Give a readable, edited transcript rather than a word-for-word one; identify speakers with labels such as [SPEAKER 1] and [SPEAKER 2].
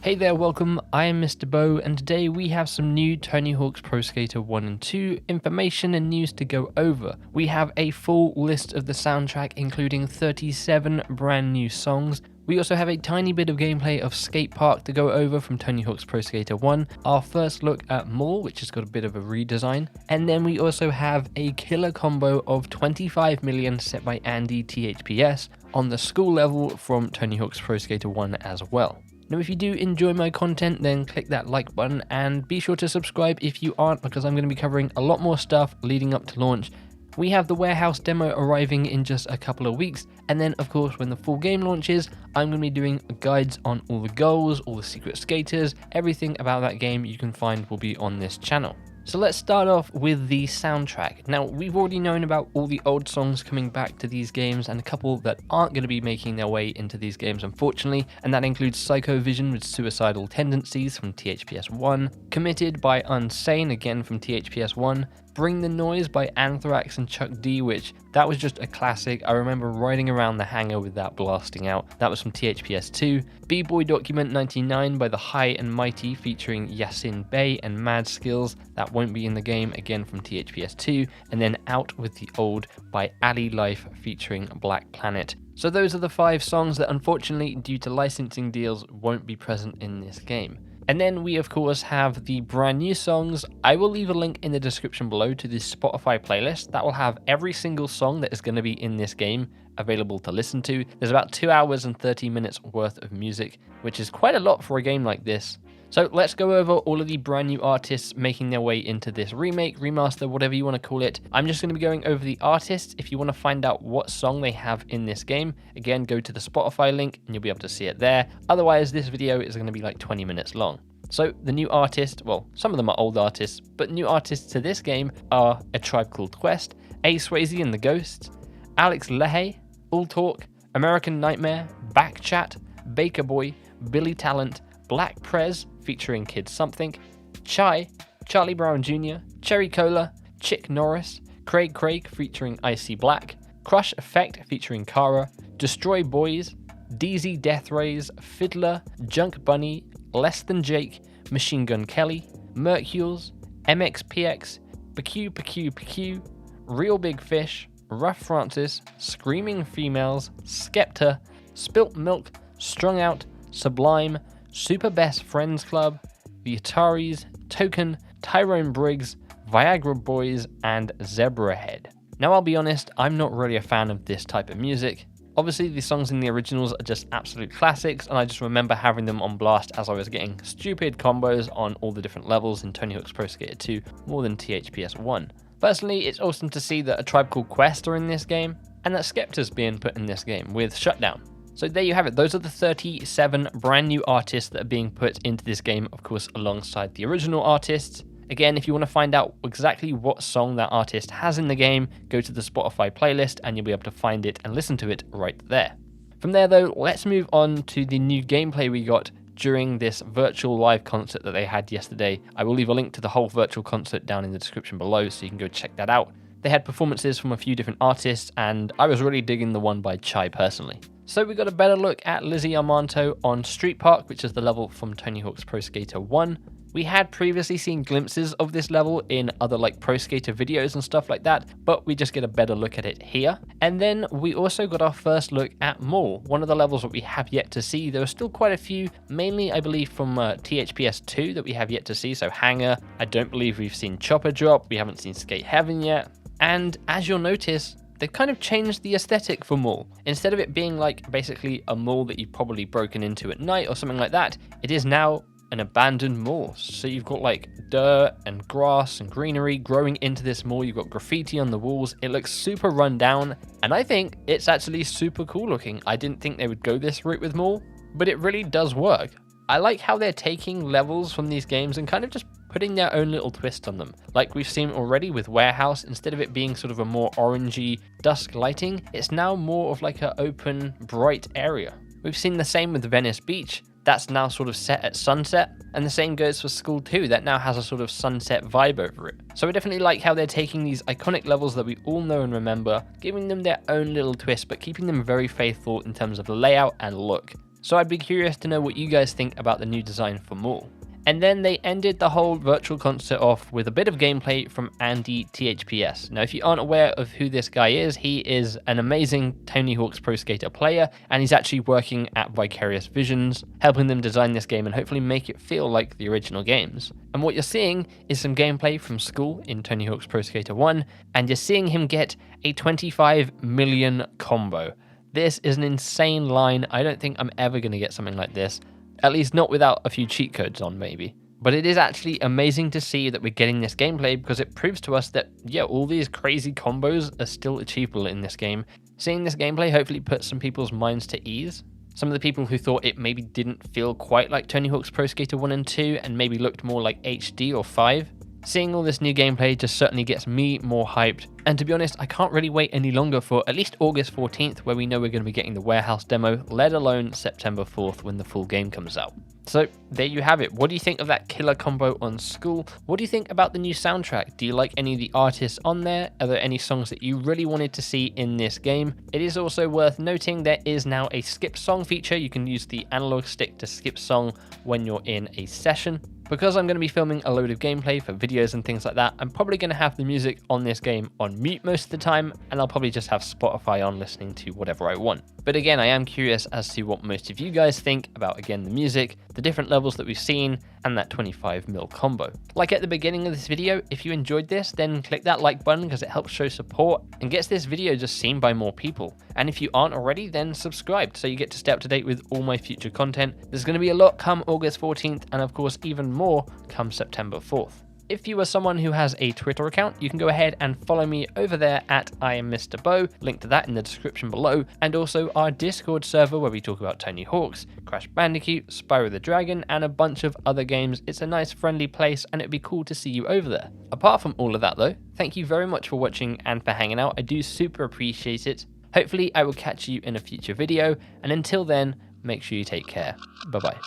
[SPEAKER 1] Hey there, welcome, I am MisterBo, and today we have some new Tony Hawk's Pro Skater 1 and 2 information and news to go over. We have a full list of the soundtrack including 37 brand new songs. We also have a tiny bit of gameplay of Skatepark to go over from Tony Hawk's Pro Skater 1, our first look at Mall, which has got a bit of a redesign, and then we also have a killer combo of 25 million set by AndyTHPS on the school level from Tony Hawk's Pro Skater 1 as well. Now if you do enjoy my content, then click that like button and be sure to subscribe if you aren't, because I'm going to be covering a lot more stuff leading up to launch. We have the warehouse demo arriving in just a couple of weeks, and then of course when the full game launches, I'm going to be doing guides on all the goals, all the secret skaters, everything about that game you can find will be on this channel. So let's start off with the soundtrack. Now, we've already known about all the old songs coming back to these games and a couple that aren't going to be making their way into these games, unfortunately, and that includes Psycho Vision with Suicidal Tendencies from THPS 1, Committed by Unsane, again from THPS 1, Bring the Noise by Anthrax and Chuck D, which that was just a classic. I remember riding around the hangar with that blasting out. That was from THPS 2. B-Boy Document 99 by The High and Mighty featuring Yasin Bey and Mad Skills. That won't be in the game, again from THPS 2. And then Out with the Old by Ali Life featuring Black Planet. So those are the 5 songs that unfortunately, due to licensing deals, won't be present in this game. And then we of course have the brand new songs. I will leave a link in the description below to the Spotify playlist that will have every single song that is going to be in this game available to listen to. There's about 2 hours and 30 minutes worth of music, which is quite a lot for a game like this. So let's go over all of the brand new artists making their way into this remake, remaster, whatever you want to call it. I'm just going to be going over the artists. If you want to find out what song they have in this game, again, go to the Spotify link and you'll be able to see it there. Otherwise, this video is going to be like 20 minutes long. So the new artist, well, some of them are old artists, but new artists to this game are A Tribe Called Quest, A Swayze and the Ghosts, Alex Lehay, All Talk, American Nightmare, Backchat, Baker Boy, Billy Talent, Black Prez featuring Kid Something, Chai, Charlie Brown Jr., Cherry Cola, Chick Norris, Craig featuring Icy Black, Crush Effect featuring Kara, Destroy Boys, DZ Death Rays, Fiddler, Junk Bunny, Less Than Jake, Machine Gun Kelly, Mercules, MXPX, PQ, Real Big Fish, Rough Francis, Screaming Females, Skepta, Spilt Milk, Strung Out, Sublime, Super Best Friends Club, The Ataris, Token, Tyrone Briggs, Viagra Boys, and Zebrahead. Now I'll be honest, I'm not really a fan of this type of music. Obviously the songs in the originals are just absolute classics, and I just remember having them on blast as I was getting stupid combos on all the different levels in Tony Hawk's Pro Skater 2 more than THPS 1. Personally, it's awesome to see that A Tribe Called Quest are in this game, and that Skepta's being put in this game with Shutdown. So there you have it, those are the 37 brand new artists that are being put into this game, of course, alongside the original artists. Again, if you want to find out exactly what song that artist has in the game, go to the Spotify playlist and you'll be able to find it and listen to it right there. From there though, let's move on to the new gameplay we got during this virtual live concert that they had yesterday. I will leave a link to the whole virtual concert down in the description below so you can go check that out. They had performances from a few different artists and I was really digging the one by Chai personally. So we got a better look at Lizzie Armanto on Street Park, which is the level from Tony Hawk's Pro Skater 1. We had previously seen glimpses of this level in other like Pro Skater videos and stuff like that, but we just get a better look at it here. And then we also got our first look at Mall, one of the levels that we have yet to see. There are still quite a few, mainly I believe from THPS 2 that we have yet to see, so Hangar. I don't believe we've seen Chopper Drop, we haven't seen Skate Heaven yet. And as you'll notice, they've kind of changed the aesthetic for Mall. Instead of it being like basically a mall that you've probably broken into at night or something like that, it is now an abandoned mall. So you've got like dirt and grass and greenery growing into this mall. You've got graffiti on the walls. It looks super run down, and I think it's actually super cool looking. I didn't think they would go this route with Mall, but it really does work. I like how they're taking levels from these games and kind of just putting their own little twist on them. Like we've seen already with Warehouse, instead of it being sort of a more orangey dusk lighting, it's now more of like an open, bright area. We've seen the same with Venice Beach. That's now sort of set at sunset, and the same goes for School 2, that now has a sort of sunset vibe over it. So I definitely like how they're taking these iconic levels that we all know and remember, giving them their own little twist, but keeping them very faithful in terms of layout and look. So I'd be curious to know what you guys think about the new design for more. And then they ended the whole virtual concert off with a bit of gameplay from AndyTHPS. Now, if you aren't aware of who this guy is, he is an amazing Tony Hawk's Pro Skater player, and he's actually working at Vicarious Visions, helping them design this game and hopefully make it feel like the original games. And what you're seeing is some gameplay from school in Tony Hawk's Pro Skater 1, and you're seeing him get a 25 million combo. This is an insane line. I don't think I'm ever going to get something like this. At least not without a few cheat codes on, maybe. But it is actually amazing to see that we're getting this gameplay because it proves to us that, yeah, all these crazy combos are still achievable in this game. Seeing this gameplay hopefully puts some people's minds to ease. Some of the people who thought it maybe didn't feel quite like Tony Hawk's Pro Skater 1 and 2 and maybe looked more like HD or 5. Seeing all this new gameplay just certainly gets me more hyped, and to be honest, I can't really wait any longer for at least August 14th, where we know we're going to be getting the warehouse demo, let alone September 4th when the full game comes out. So there you have it. What do you think of that killer combo on School? What do you think about the new soundtrack? Do you like any of the artists on there? Are there any songs that you really wanted to see in this game? It is also worth noting there is now a skip song feature. You can use the analog stick to skip song when you're in a session. Because I'm going to be filming a load of gameplay for videos and things like that, I'm probably going to have the music on this game on mute most of the time, and I'll probably just have Spotify on listening to whatever I want. But again, I am curious as to what most of you guys think about, again, the music, the different levels that we've seen, and that 25 mil combo. Like at the beginning of this video, if you enjoyed this, then click that like button because it helps show support and gets this video just seen by more people. And if you aren't already, then subscribe so you get to stay up to date with all my future content. There's going to be a lot come August 14th, and of course even more come September 4th. If you are someone who has a Twitter account, you can go ahead and follow me over there at @IamMrBo, link to that in the description below, and also our Discord server where we talk about Tony Hawk's, Crash Bandicoot, Spyro the Dragon, and a bunch of other games. It's a nice friendly place and it'd be cool to see you over there. Apart from all of that though, thank you very much for watching and for hanging out. I do super appreciate it. Hopefully I will catch you in a future video, and until then, make sure you take care. Bye bye.